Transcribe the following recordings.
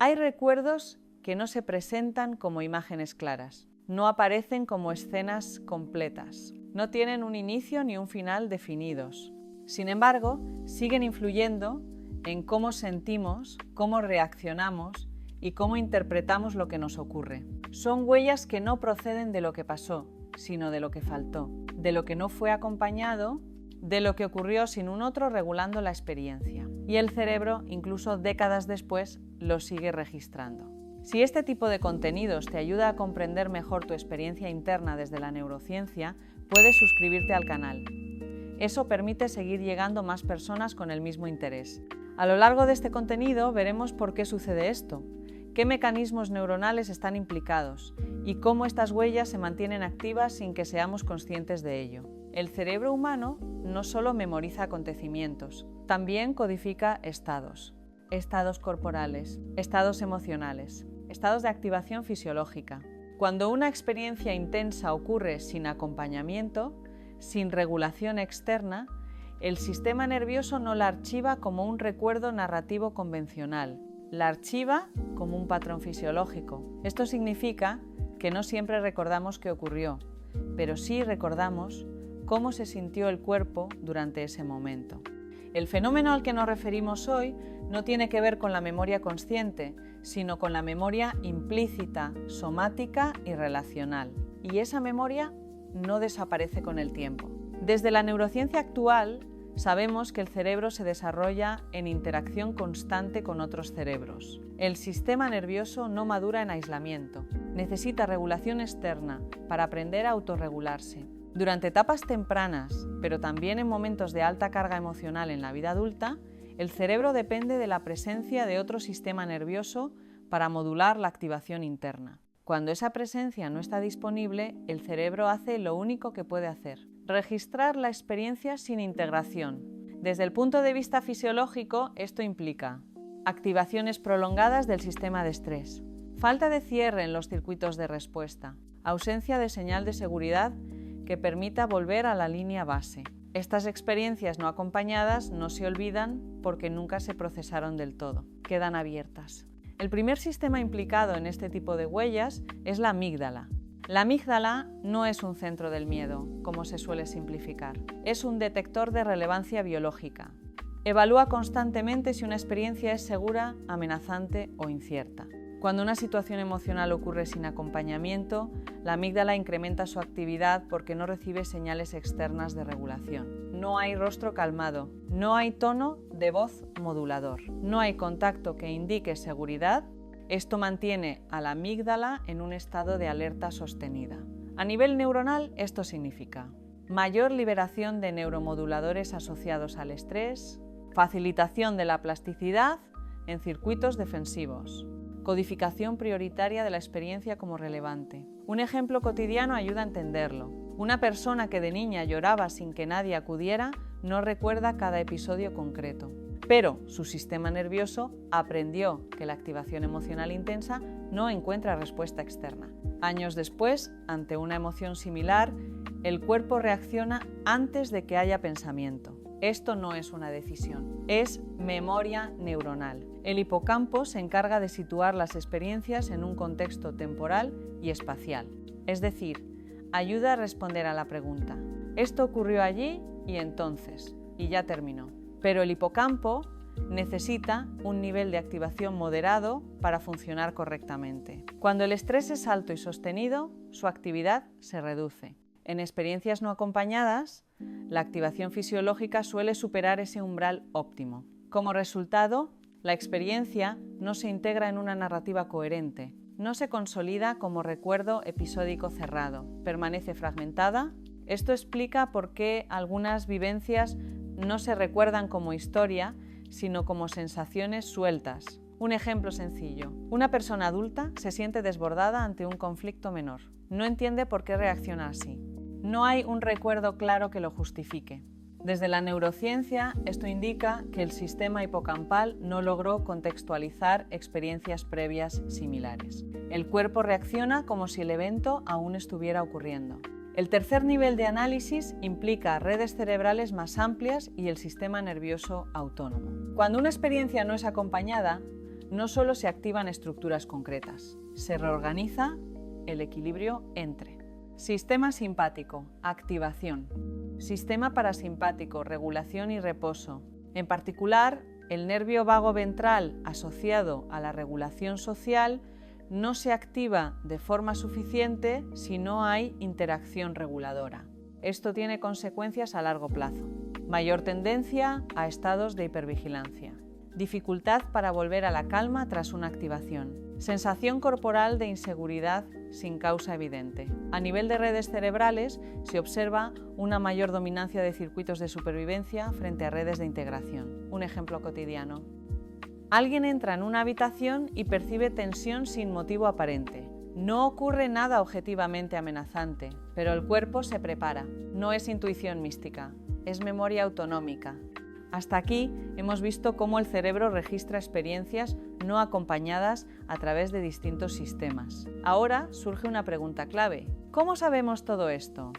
Hay recuerdos que no se presentan como imágenes claras, no aparecen como escenas completas, no tienen un inicio ni un final definidos. Sin embargo, siguen influyendo en cómo sentimos, cómo reaccionamos y cómo interpretamos lo que nos ocurre. Son huellas que no proceden de lo que pasó, sino de lo que faltó, de lo que no fue acompañado, de lo que ocurrió sin un otro regulando la experiencia. Y el cerebro, incluso décadas después, lo sigue registrando. Si este tipo de contenidos te ayuda a comprender mejor tu experiencia interna desde la neurociencia, puedes suscribirte al canal. Eso permite seguir llegando a más personas con el mismo interés. A lo largo de este contenido veremos por qué sucede esto, qué mecanismos neuronales están implicados y cómo estas huellas se mantienen activas sin que seamos conscientes de ello. El cerebro humano no solo memoriza acontecimientos, también codifica estados corporales, estados emocionales, estados de activación fisiológica. Cuando una experiencia intensa ocurre sin acompañamiento, sin regulación externa, el sistema nervioso no la archiva como un recuerdo narrativo convencional, la archiva como un patrón fisiológico. Esto significa que no siempre recordamos qué ocurrió, pero sí recordamos cómo se sintió el cuerpo durante ese momento. El fenómeno al que nos referimos hoy no tiene que ver con la memoria consciente, sino con la memoria implícita, somática y relacional. Y esa memoria no desaparece con el tiempo. Desde la neurociencia actual, sabemos que el cerebro se desarrolla en interacción constante con otros cerebros. El sistema nervioso no madura en aislamiento, necesita regulación externa para aprender a autorregularse. Durante etapas tempranas, pero también en momentos de alta carga emocional en la vida adulta, el cerebro depende de la presencia de otro sistema nervioso para modular la activación interna. Cuando esa presencia no está disponible, el cerebro hace lo único que puede hacer: registrar la experiencia sin integración. Desde el punto de vista fisiológico, esto implica activaciones prolongadas del sistema de estrés, falta de cierre en los circuitos de respuesta, ausencia de señal de seguridad que permita volver a la línea base. Estas experiencias no acompañadas no se olvidan porque nunca se procesaron del todo, quedan abiertas. El primer sistema implicado en este tipo de huellas es la amígdala. La amígdala no es un centro del miedo, como se suele simplificar. Es un detector de relevancia biológica. Evalúa constantemente si una experiencia es segura, amenazante o incierta. Cuando una situación emocional ocurre sin acompañamiento, la amígdala incrementa su actividad porque no recibe señales externas de regulación. No hay rostro calmado, no hay tono de voz modulador, no hay contacto que indique seguridad. Esto mantiene a la amígdala en un estado de alerta sostenida. A nivel neuronal, esto significa mayor liberación de neuromoduladores asociados al estrés, facilitación de la plasticidad en circuitos defensivos, codificación prioritaria de la experiencia como relevante. Un ejemplo cotidiano ayuda a entenderlo. Una persona que de niña lloraba sin que nadie acudiera no recuerda cada episodio concreto, pero su sistema nervioso aprendió que la activación emocional intensa no encuentra respuesta externa. Años después, ante una emoción similar, el cuerpo reacciona antes de que haya pensamiento. Esto no es una decisión, es memoria neuronal. El hipocampo se encarga de situar las experiencias en un contexto temporal y espacial, es decir, ayuda a responder a la pregunta: esto ocurrió allí y entonces, y ya terminó. Pero el hipocampo necesita un nivel de activación moderado para funcionar correctamente. Cuando el estrés es alto y sostenido, su actividad se reduce. En experiencias no acompañadas, la activación fisiológica suele superar ese umbral óptimo. Como resultado, la experiencia no se integra en una narrativa coherente, no se consolida como recuerdo episódico cerrado, permanece fragmentada. Esto explica por qué algunas vivencias no se recuerdan como historia, sino como sensaciones sueltas. Un ejemplo sencillo: una persona adulta se siente desbordada ante un conflicto menor. No entiende por qué reacciona así. No hay un recuerdo claro que lo justifique. Desde la neurociencia, esto indica que el sistema hipocampal no logró contextualizar experiencias previas similares. El cuerpo reacciona como si el evento aún estuviera ocurriendo. El tercer nivel de análisis implica redes cerebrales más amplias y el sistema nervioso autónomo. Cuando una experiencia no es acompañada, no solo se activan estructuras concretas, se reorganiza el equilibrio entre sistema simpático, activación, sistema parasimpático, regulación y reposo. En particular, el nervio vago ventral asociado a la regulación social no se activa de forma suficiente si no hay interacción reguladora. Esto tiene consecuencias a largo plazo. Mayor tendencia a estados de hipervigilancia. Dificultad para volver a la calma tras una activación. Sensación corporal de inseguridad sin causa evidente. A nivel de redes cerebrales se observa una mayor dominancia de circuitos de supervivencia frente a redes de integración. Un ejemplo cotidiano. Alguien entra en una habitación y percibe tensión sin motivo aparente. No ocurre nada objetivamente amenazante, pero el cuerpo se prepara. No es intuición mística, es memoria autonómica. Hasta aquí hemos visto cómo el cerebro registra experiencias no acompañadas a través de distintos sistemas. Ahora surge una pregunta clave. ¿Cómo sabemos todo esto?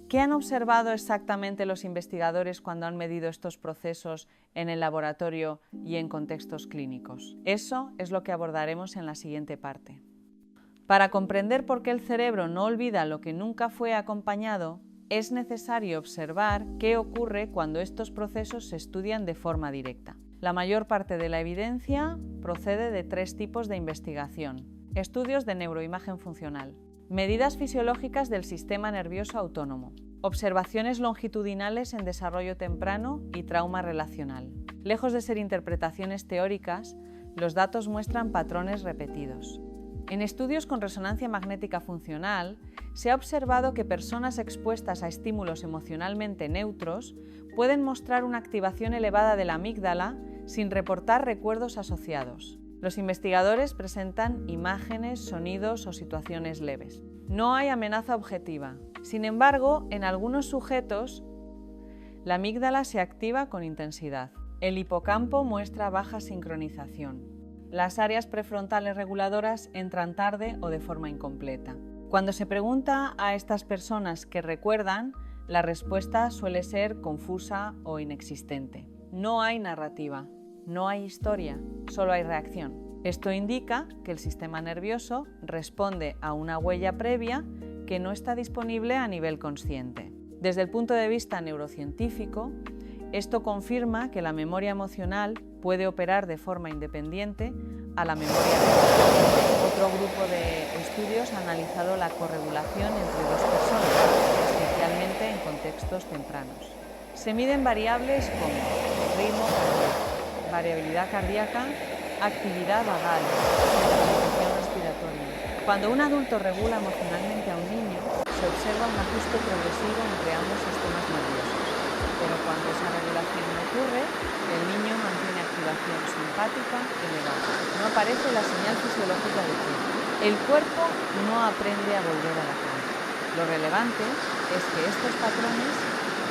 ¿Qué han observado exactamente los investigadores cuando han medido estos procesos en el laboratorio y en contextos clínicos? Eso es lo que abordaremos en la siguiente parte. Para comprender por qué el cerebro no olvida lo que nunca fue acompañado, es necesario observar qué ocurre cuando estos procesos se estudian de forma directa. La mayor parte de la evidencia procede de 3 tipos de investigación. Estudios de neuroimagen funcional, medidas fisiológicas del sistema nervioso autónomo, observaciones longitudinales en desarrollo temprano y trauma relacional. Lejos de ser interpretaciones teóricas, los datos muestran patrones repetidos. En estudios con resonancia magnética funcional, se ha observado que personas expuestas a estímulos emocionalmente neutros pueden mostrar una activación elevada de la amígdala sin reportar recuerdos asociados. Los investigadores presentan imágenes, sonidos o situaciones leves. No hay amenaza objetiva. Sin embargo, en algunos sujetos, la amígdala se activa con intensidad. El hipocampo muestra baja sincronización. Las áreas prefrontales reguladoras entran tarde o de forma incompleta. Cuando se pregunta a estas personas qué recuerdan, la respuesta suele ser confusa o inexistente. No hay narrativa, no hay historia, solo hay reacción. Esto indica que el sistema nervioso responde a una huella previa que no está disponible a nivel consciente. Desde el punto de vista neurocientífico, esto confirma que la memoria emocional puede operar de forma independiente a la memoria mental. Otro grupo de estudios ha analizado la corregulación entre 2 personas, especialmente en contextos tempranos. Se miden variables como ritmo cardíaco, variabilidad cardíaca, actividad vagal, sincronización respiratoria. Cuando un adulto regula emocionalmente a un niño, se observa un ajuste progresivo entre ambos sistemas nerviosos. Pero cuando esa regulación no ocurre, el niño mantiene activación simpática elevada. No aparece la señal fisiológica de tiempo. El cuerpo no aprende a volver a la calma. Lo relevante es que estos patrones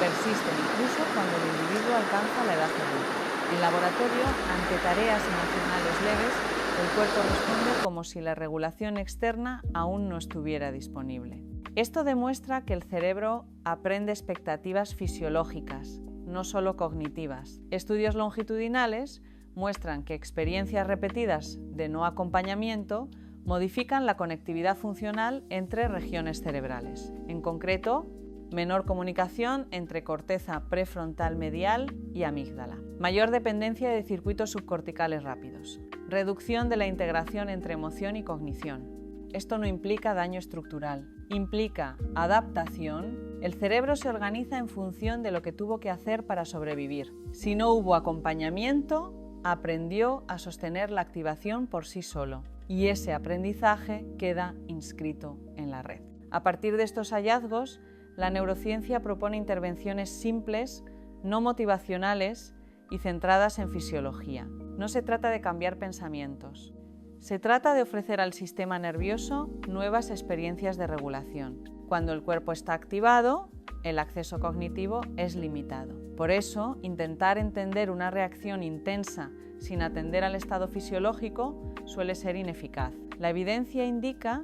persisten incluso cuando el individuo alcanza la edad adulta. En laboratorio, ante tareas emocionales leves, el cuerpo responde como si la regulación externa aún no estuviera disponible. Esto demuestra que el cerebro aprende expectativas fisiológicas, no solo cognitivas. Estudios longitudinales muestran que experiencias repetidas de no acompañamiento modifican la conectividad funcional entre regiones cerebrales. En concreto, menor comunicación entre corteza prefrontal medial y amígdala. Mayor dependencia de circuitos subcorticales rápidos. Reducción de la integración entre emoción y cognición. Esto no implica daño estructural, implica adaptación. El cerebro se organiza en función de lo que tuvo que hacer para sobrevivir. Si no hubo acompañamiento, aprendió a sostener la activación por sí solo, y ese aprendizaje queda inscrito en la red. A partir de estos hallazgos, la neurociencia propone intervenciones simples, no motivacionales y centradas en fisiología. No se trata de cambiar pensamientos. Se trata de ofrecer al sistema nervioso nuevas experiencias de regulación. Cuando el cuerpo está activado, el acceso cognitivo es limitado. Por eso, intentar entender una reacción intensa sin atender al estado fisiológico suele ser ineficaz. La evidencia indica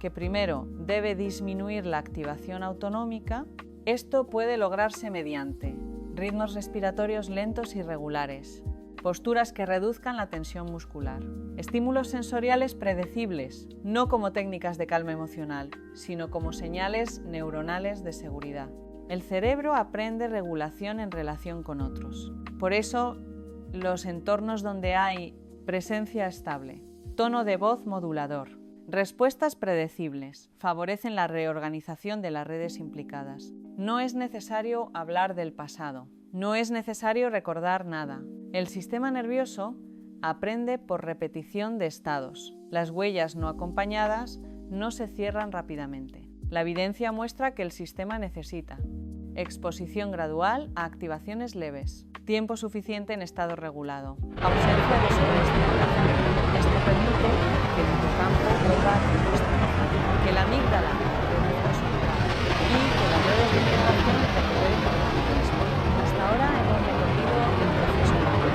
que primero debe disminuir la activación autonómica. Esto puede lograrse mediante ritmos respiratorios lentos y regulares, posturas que reduzcan la tensión muscular. Estímulos sensoriales predecibles, no como técnicas de calma emocional, sino como señales neuronales de seguridad. El cerebro aprende regulación en relación con otros. Por eso, los entornos donde hay presencia estable, tono de voz modulador, respuestas predecibles, favorecen la reorganización de las redes implicadas. No es necesario hablar del pasado, no es necesario recordar nada. El sistema nervioso aprende por repetición de estados. Las huellas no acompañadas no se cierran rápidamente. La evidencia muestra que el sistema necesita exposición gradual a activaciones leves, tiempo suficiente en estado regulado, ausencia de sobreestimulación. Esto permite que el hipocampo vuelva a combustión, que la amígdala reduzca su entrada y que las redes de integración recuperen el metabolismo. Hasta ahora hemos recorrido el proceso largo,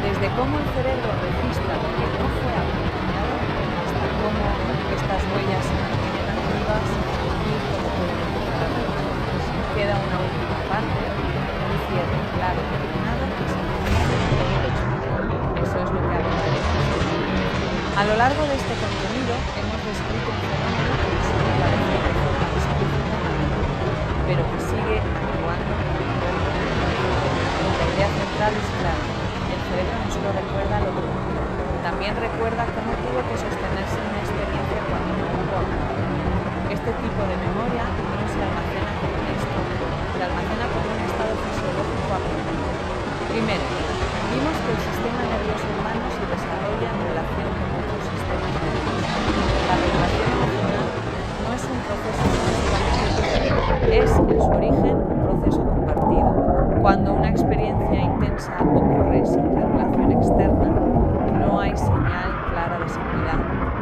desde cómo el cerebro registra lo que no fue acompañado hasta cómo estas huellas se mantienen activas y cómo pueden empezar a regularse. Queda una última parte, un cierre claro y ordenado que se llama todo lo explica. Eso es lo que abordaremos. A lo largo de este contenido hemos descrito un fenómeno que nos suele parecer de forma explícita, pero que sigue actuando en el cuerpo. La idea central es clara. El cerebro no solo recuerda lo que ocurrió, también recuerda cómo tuvo que sostenerse una experiencia cuando no hubo acompañamiento. Este tipo de memoria no se almacena como una historia, se almacena como un estado fisiológico aprendido. Primero, vimos que el sistema nervioso humano se desarrolla en relación con otros sistemas nerviosos. La regulación emocional no es un proceso exclusivamente personal, es en su origen un proceso compartido. Cuando una experiencia intensa ocurre sin regulación externa, no hay señal clara de seguridad,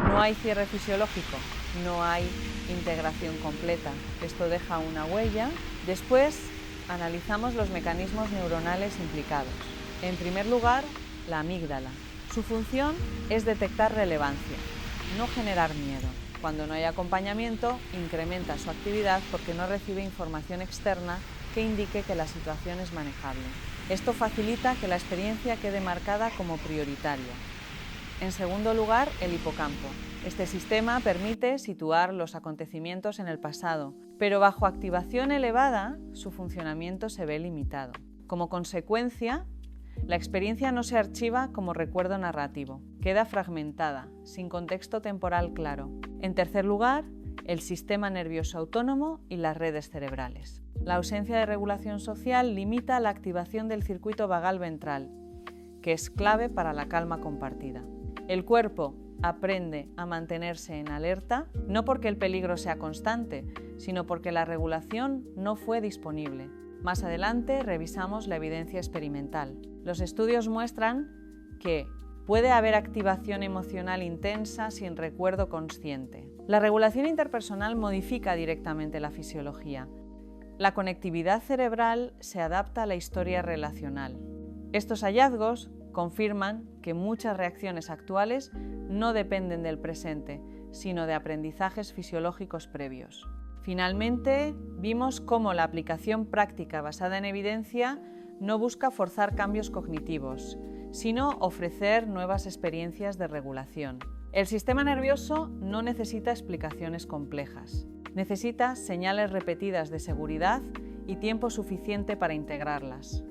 no hay cierre fisiológico, no hay integración completa. Esto deja una huella. Después analizamos los mecanismos neuronales implicados. En primer lugar, la amígdala. Su función es detectar relevancia, no generar miedo. Cuando no hay acompañamiento, incrementa su actividad porque no recibe información externa que indique que la situación es manejable. Esto facilita que la experiencia quede marcada como prioritaria. En segundo lugar, el hipocampo. Este sistema permite situar los acontecimientos en el pasado, pero bajo activación elevada, su funcionamiento se ve limitado. Como consecuencia, la experiencia no se archiva como recuerdo narrativo, queda fragmentada, sin contexto temporal claro. En tercer lugar, el sistema nervioso autónomo y las redes cerebrales. La ausencia de regulación social limita la activación del circuito vagal ventral, que es clave para la calma compartida. El cuerpo aprende a mantenerse en alerta, no porque el peligro sea constante, sino porque la regulación no fue disponible. Más adelante revisamos la evidencia experimental. Los estudios muestran que puede haber activación emocional intensa sin recuerdo consciente. La regulación interpersonal modifica directamente la fisiología. La conectividad cerebral se adapta a la historia relacional. Estos hallazgos confirman que muchas reacciones actuales no dependen del presente, sino de aprendizajes fisiológicos previos. Finalmente, vimos cómo la aplicación práctica basada en evidencia no busca forzar cambios cognitivos, sino ofrecer nuevas experiencias de regulación. El sistema nervioso no necesita explicaciones complejas, necesita señales repetidas de seguridad y tiempo suficiente para integrarlas.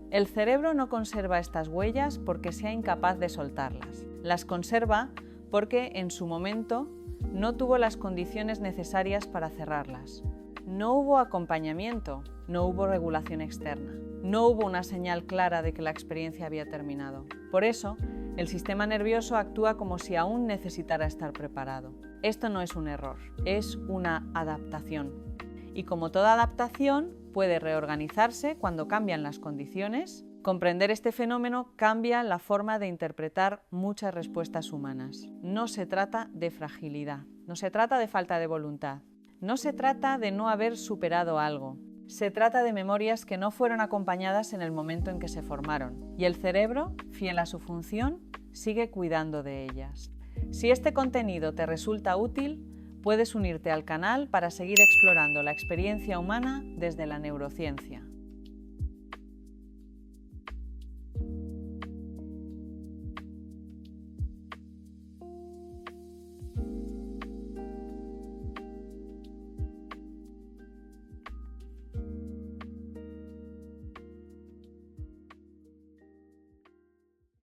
El cerebro no conserva estas huellas porque sea incapaz de soltarlas. Las conserva porque en su momento no tuvo las condiciones necesarias para cerrarlas. No hubo acompañamiento, no hubo regulación externa, no hubo una señal clara de que la experiencia había terminado. Por eso, el sistema nervioso actúa como si aún necesitara estar preparado. Esto no es un error, es una adaptación. Y como toda adaptación, puede reorganizarse cuando cambian las condiciones. Comprender este fenómeno cambia la forma de interpretar muchas respuestas humanas. No se trata de fragilidad, no se trata de falta de voluntad, no se trata de no haber superado algo. Se trata de memorias que no fueron acompañadas en el momento en que se formaron, y el cerebro, fiel a su función, sigue cuidando de ellas. Si este contenido te resulta útil, puedes unirte al canal para seguir explorando la experiencia humana desde la neurociencia.